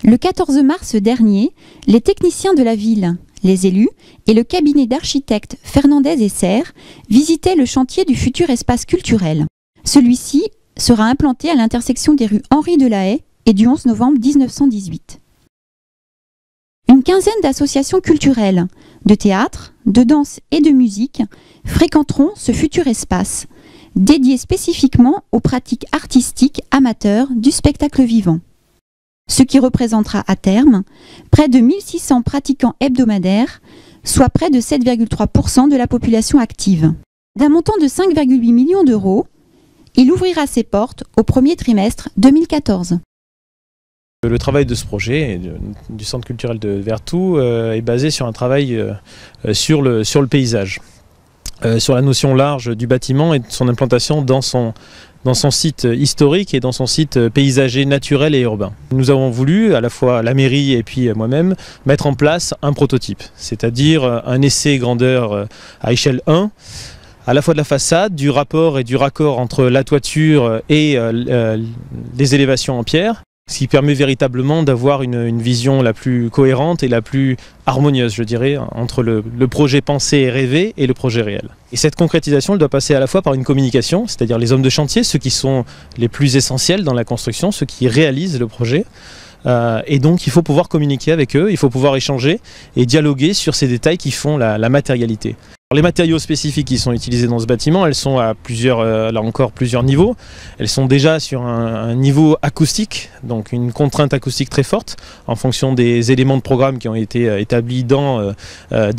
Le 14 mars dernier, les techniciens de la ville, les élus et le cabinet d'architectes Fernandez et Serre visitaient le chantier du futur espace culturel. Celui-ci sera implanté à l'intersection des rues Henri Delahaye et du 11 novembre 1918. Une quinzaine d'associations culturelles, de théâtre, de danse et de musique fréquenteront ce futur espace, dédié spécifiquement aux pratiques artistiques amateurs du spectacle vivant. Ce qui représentera à terme près de 1600 pratiquants hebdomadaires, soit près de 7,3% de la population active. D'un montant de 5,8 millions d'euros, il ouvrira ses portes au premier trimestre 2014. Le travail de ce projet du Centre culturel de Vertou est basé sur un travail sur le paysage, sur la notion large du bâtiment et de son implantation dans son site historique et dans son site paysager, naturel et urbain. Nous avons voulu, à la fois la mairie et puis moi-même, mettre en place un prototype, c'est-à-dire un essai grandeur à échelle 1, à la fois de la façade, du rapport et du raccord entre la toiture et les élévations en pierre, ce qui permet véritablement d'avoir une vision la plus cohérente et la plus harmonieuse, je dirais, entre le projet pensé et rêvé et le projet réel. Et cette concrétisation, elle doit passer à la fois par une communication, c'est-à-dire les hommes de chantier, ceux qui sont les plus essentiels dans la construction, ceux qui réalisent le projet. Et donc il faut pouvoir communiquer avec eux, il faut pouvoir échanger et dialoguer sur ces détails qui font la matérialité. Alors, les matériaux spécifiques qui sont utilisés dans ce bâtiment, elles sont à plusieurs niveaux. Elles sont déjà sur un niveau acoustique, donc une contrainte acoustique très forte en fonction des éléments de programme qui ont été établis dans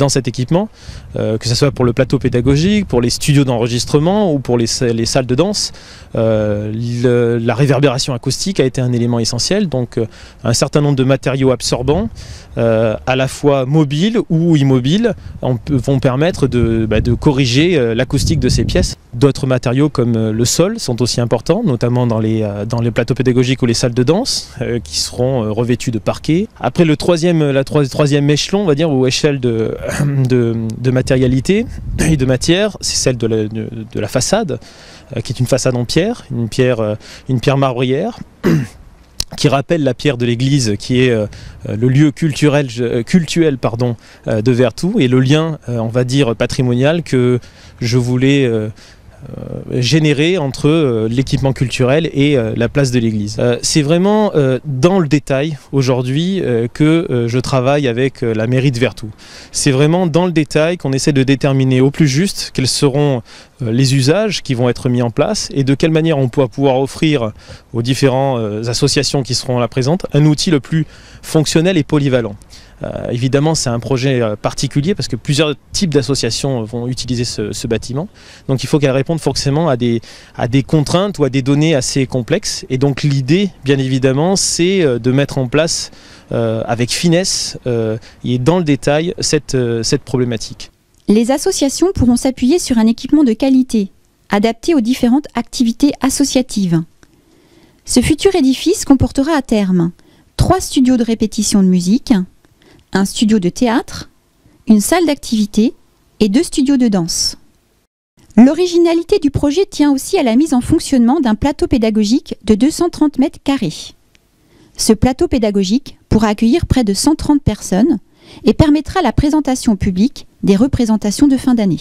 cet équipement, que ce soit pour le plateau pédagogique, pour les studios d'enregistrement ou pour les salles de danse. La réverbération acoustique a été un élément essentiel, donc un certain nombre de matériaux absorbants, à la fois mobiles ou immobiles, vont permettre de corriger l'acoustique de ces pièces. D'autres matériaux comme le sol sont aussi importants, notamment dans les plateaux pédagogiques ou les salles de danse, qui seront revêtus de parquet. Après le troisième échelon, on va dire, ou échelle de matérialité et de matière, c'est celle de la façade, qui est une façade en pierre, une pierre marbrière, qui rappelle la pierre de l'église, qui est le lieu cultuel de Vertou, et le lien, on va dire, patrimonial que je voulais générer entre l'équipement culturel et la place de l'église. C'est vraiment dans le détail aujourd'hui que je travaille avec la mairie de Vertou. C'est vraiment dans le détail qu'on essaie de déterminer au plus juste quels seront les usages qui vont être mis en place et de quelle manière on pourra pouvoir offrir aux différentes associations qui seront là présentes un outil le plus fonctionnel et polyvalent. Évidemment, c'est un projet particulier parce que plusieurs types d'associations vont utiliser ce bâtiment. Donc il faut qu'elle réponde forcément à des contraintes ou à des données assez complexes. Et donc l'idée, bien évidemment, c'est de mettre en place avec finesse et dans le détail cette problématique. Les associations pourront s'appuyer sur un équipement de qualité, adapté aux différentes activités associatives. Ce futur édifice comportera à terme 3 studios de répétition de musique, un studio de théâtre, une salle d'activité et 2 studios de danse. L'originalité du projet tient aussi à la mise en fonctionnement d'un plateau pédagogique de 230 mètres carrés. Ce plateau pédagogique pourra accueillir près de 130 personnes et permettra la présentation au public des représentations de fin d'année.